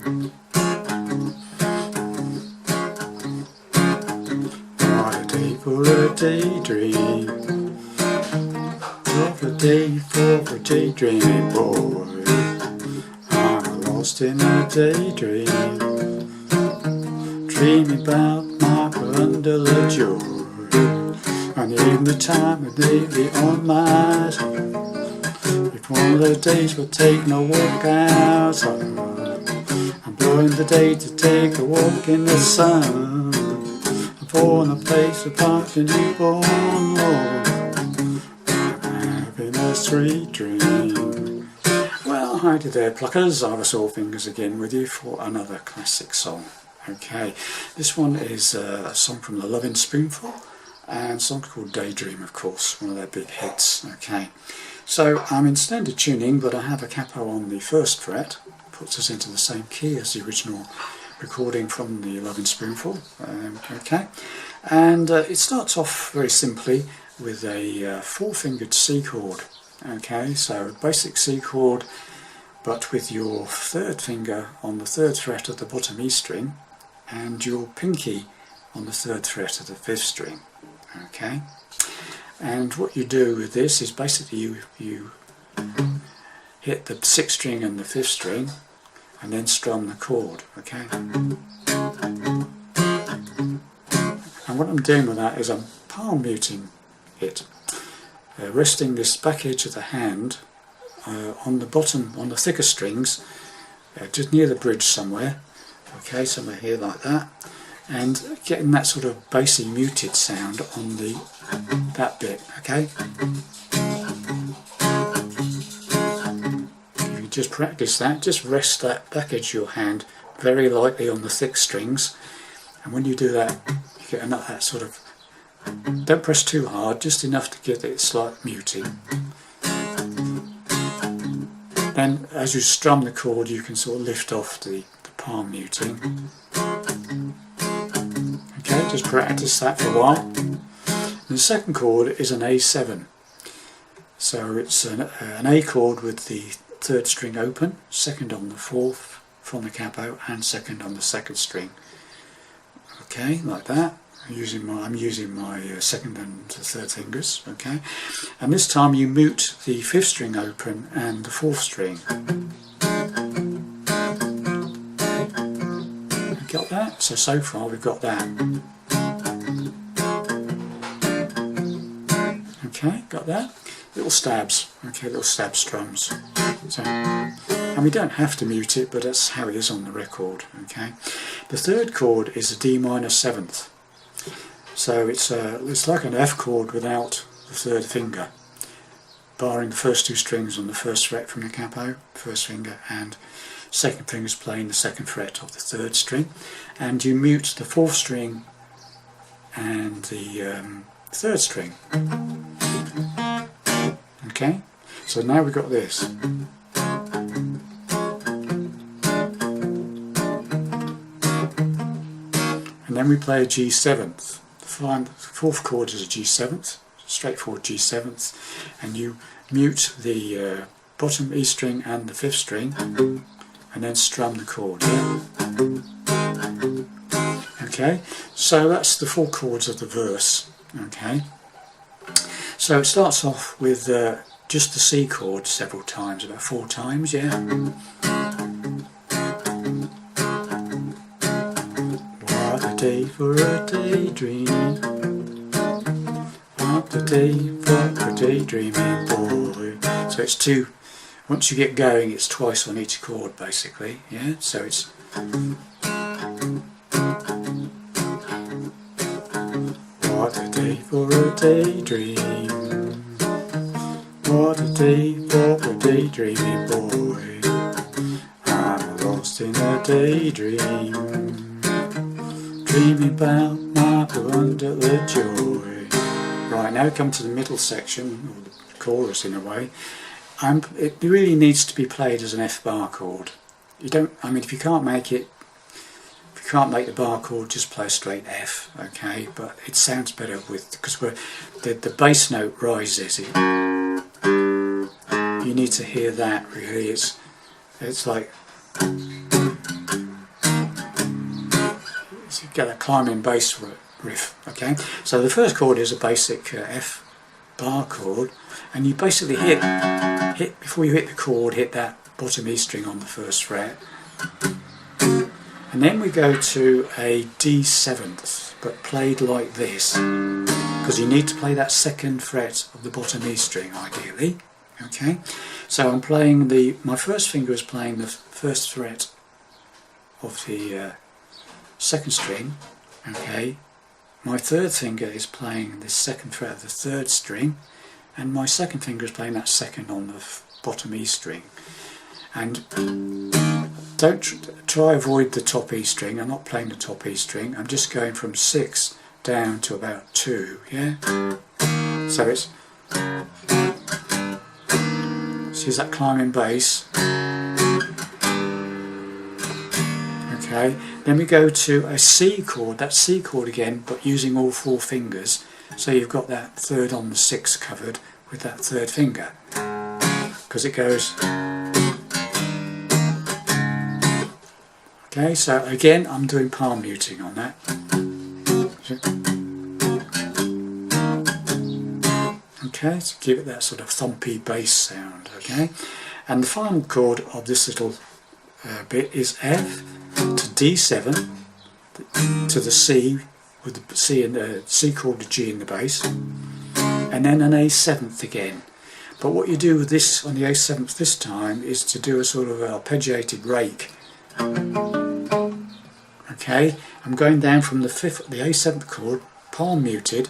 What a day for a daydream. What a day for a daydreaming boy. I'm lost in a daydream, dreaming about my wonderful joy. And in the time of day on my side, if one of the days we'll take no walk outside, I'm blowing the day to take a walk in the sun. I'm falling a place apart in newborn world, having a sweet dream. Well, hi there pluckers, I was all fingers again with you for another classic song. Okay, this one is a song from the Lovin Spoonful, and a song called Daydream, of course, one of their big hits. Okay, so I'm in standard tuning, but I have a capo on the 1st fret, puts us into the same key as the original recording from the Lovin Spoonful. Okay, and it starts off very simply with a 4-fingered C chord. Okay, so basic C chord, but with your 3rd finger on the 3rd fret of the bottom E string and your pinky on the 3rd fret of the 5th string. Okay, and what you do with this is basically you hit the 6th string and the 5th string and then strum the chord. Okay, and what I'm doing with that is I'm palm muting it, resting this back edge of the hand on the bottom, on the thicker strings, just near the bridge somewhere. Okay, somewhere here like that, and getting that sort of bassy muted sound on that bit. Okay, you just practice that, just rest that back edge of your hand very lightly on the thick strings, and when you do that you get enough that sort of, don't press too hard, just enough to get it slight muting. Then as you strum the chord you can sort of lift off the palm muting. Okay, just practice that for a while. And the second chord is an A7. So it's an A chord with the 3rd string open, 2nd on the 4th from the capo, and 2nd on the 2nd string. Okay, like that. I'm using my 2nd and 3rd fingers. Okay, and this time you mute the 5th string open and the 4th string. Got that? So far we've got that. Okay, got that? Little stabs. Okay, little stab strums. So, and we don't have to mute it, but that's how it is on the record. Okay, the 3rd chord is a D minor 7th. So it's like an F chord without the 3rd finger, barring the first 2 strings on the 1st fret from the capo, 1st finger, and 2nd finger is playing the 2nd fret of the 3rd string, and you mute the 4th string and the 3rd string. Okay, so now we've got this. And then we play a G7th. The 4th chord is a G7th, straightforward G7th, and you mute the bottom E string and the 5th string, and then strum the chord. Yeah? Okay, so that's the 4 chords of the verse. Okay, so it starts off with just the C chord several times, about 4 times. Yeah. What a day for a daydream. What a day for a daydreaming boy. So it's 2. Once you get going, it's twice on each chord, basically. Yeah, so it's. What a day for a daydream. What a day for a daydreaming boy. I'm lost in a daydream, dreaming about my wonderful joy. Right, now we come to the middle section, or the chorus in a way. It really needs to be played as an F bar chord. You don't. I mean, if you can't make the bar chord, just play a straight F. Okay, but it sounds better because the bass note rises. You need to hear that really. It's like get that climbing bass riff. Okay, so the first chord is a basic F bar chord, and you basically hit before you hit the chord, hit that bottom E string on the first fret, and then we go to a D7th, but played like this, because you need to play that second fret of the bottom E string ideally. Okay, so I'm playing my first finger is playing the first fret of the second string. Okay, my third finger is playing the second fret of the third string, and my second finger is playing that second on the bottom E string. And don't try avoid the top E string. I'm not playing the top E string. I'm just going from 6 down to about 2. Yeah. So it's see that climbing bass. Okay. Then we go to a C chord. That C chord again, but using all 4 fingers. So you've got that third on the 6 covered with that third finger, because it goes. Okay, so again I'm doing palm muting on that. Okay, to give it that sort of thumpy bass sound. Okay, and the final chord of this little bit is F to D7 to the C, with the C and the C chord to G in the bass, and then an A7th again. But what you do with this on the A7th this time is to do a sort of arpeggiated rake. Okay, I'm going down from the A7th chord, palm muted,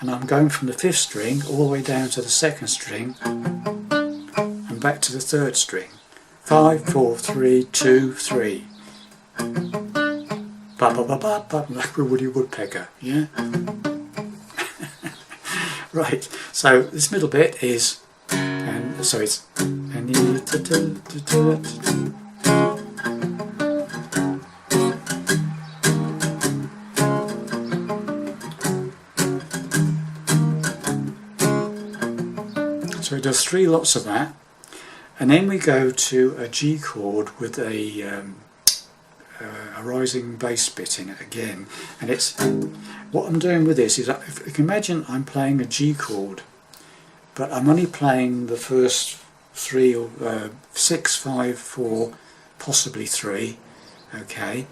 and I'm going from the 5th string all the way down to the 2nd string and back to the 3rd string. 5, 4, 3, 2, 3. Ba ba ba ba ba, like a Woody Woodpecker. Yeah. Right. So this middle bit is, and so it's. So it does 3 lots of that, and then we go to a G chord with a rising bass bit in it again. And it's what I'm doing with this is, if you can imagine, I'm playing a G chord, but I'm only playing the first 3 or 6, 5, 4, possibly 3. Okay,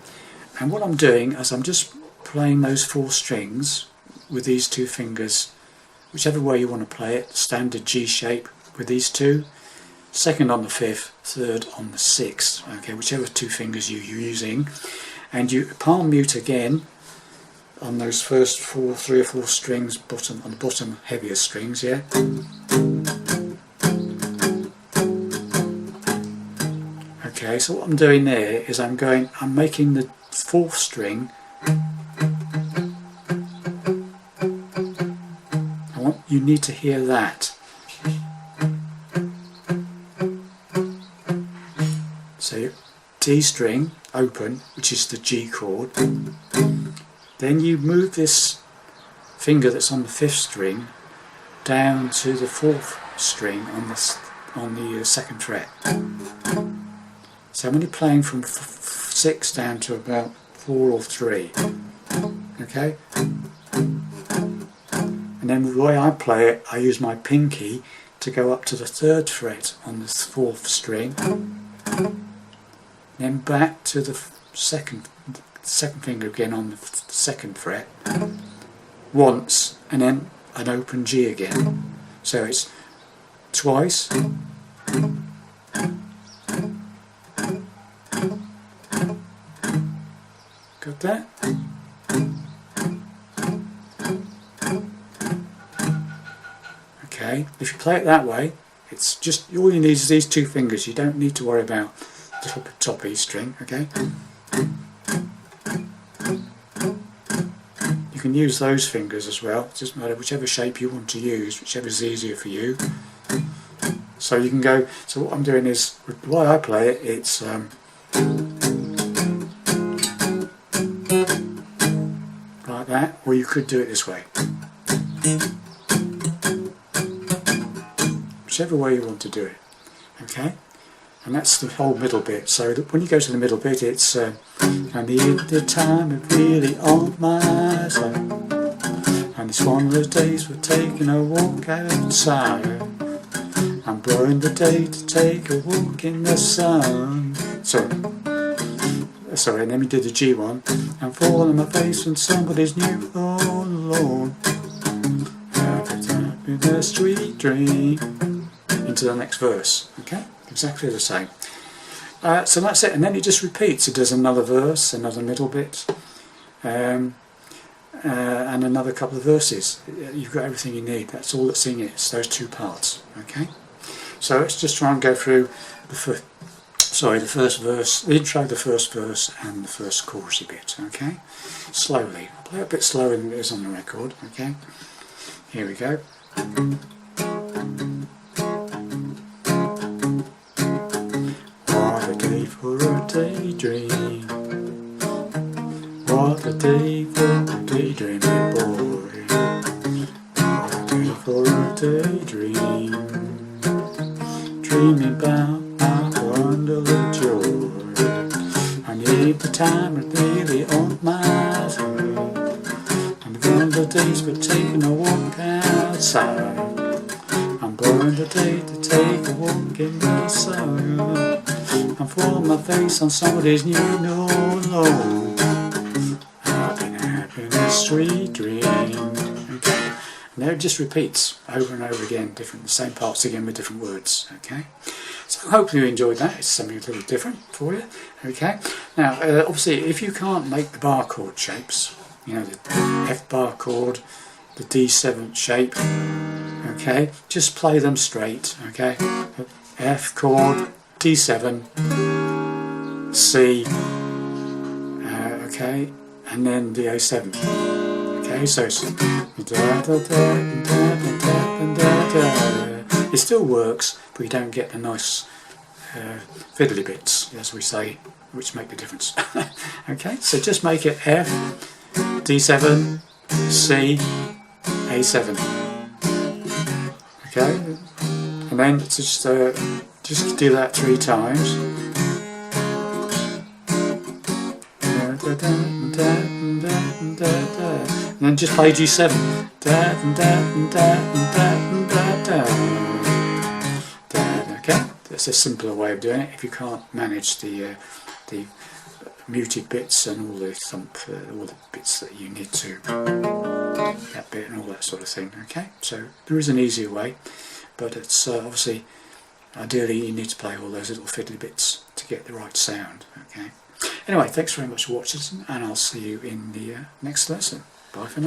and what I'm doing is I'm just playing those 4 strings with these 2 fingers. Whichever way you want to play it, standard G shape with these 2, 2nd on the 5th, 3rd on the 6th, okay, whichever 2 fingers you're using, and you palm mute again on those first 3 or 4 strings, on the bottom heavier strings, yeah. Okay, so what I'm doing there is I'm making the 4th string. You need to hear that. So D string open, which is the G chord. Then you move this finger that's on the 5th string down to the 4th string on the 2nd fret. So I'm only playing from 6 down to about 4 or 3. Okay. And then the way I play it, I use my pinky to go up to the 3rd fret on the 4th string, then back to the second finger again on the 2nd fret once, and then an open G again. So it's twice, got that? Okay, if you play it that way, it's just, all you need is these 2 fingers. You don't need to worry about the top E string, okay? You can use those fingers as well. It doesn't matter, whichever shape you want to use, whichever is easier for you. So you can go, so what I'm doing is, the way I play it, it's like that, or you could do it this way. Whichever way you want to do it. Okay? and that's the whole middle bit. So when you go to the middle bit, it's I need the time of really on my side, and it's one of those days we're taking a walk outside. I'm blowing the day to take a walk in the sun. Sorry, and then we did the G one. I'm falling on my face when somebody's new. Oh Lord, in the street dream. Into the next verse. Okay, exactly the same. So that's it, and then it just repeats. It does another verse, another middle bit, and another couple of verses. You've got everything you need. That's all that's in it. It's those two parts. Okay. So let's just try and go through the first verse, the intro, the first verse, and the first chorusy bit. Okay, slowly. I'll play it a bit slower than it is on the record. Okay, here we go. What a day for a daydream. What a day for a daydreaming boy. What a day for a daydream. Dreaming about my wonderful joy. I need the time and really on my side. And one of the days we're taking a walk outside. I'm blowing the day to take a walk in the sun. I'm falling my face on somebody's new Lord. I've been having a street dream. Okay. And there it just repeats over and over again, the same parts again with different words. Okay, so hopefully you enjoyed that. It's something a little different for you. Okay, now obviously if you can't make the bar chord shapes, you know, the F bar chord, the D7 shape, okay, just play them straight. Okay, F chord, D7, C, okay, and then the A7. Okay, so it's it still works, but you don't get the nice fiddly bits, as we say, which make the difference. Okay, so just make it F, D7, C, A7. Okay, and then just do that 3 times. And then just play G7. Okay, that's a simpler way of doing it. If you can't manage the muted bits and all the thump, all the bits that you need to, that bit and all that sort of thing. Okay, so there is an easier way, but it's obviously ideally you need to play all those little fiddly bits to get the right sound. Okay. Anyway, thanks very much for watching, and I'll see you in the next lesson. Bye for now.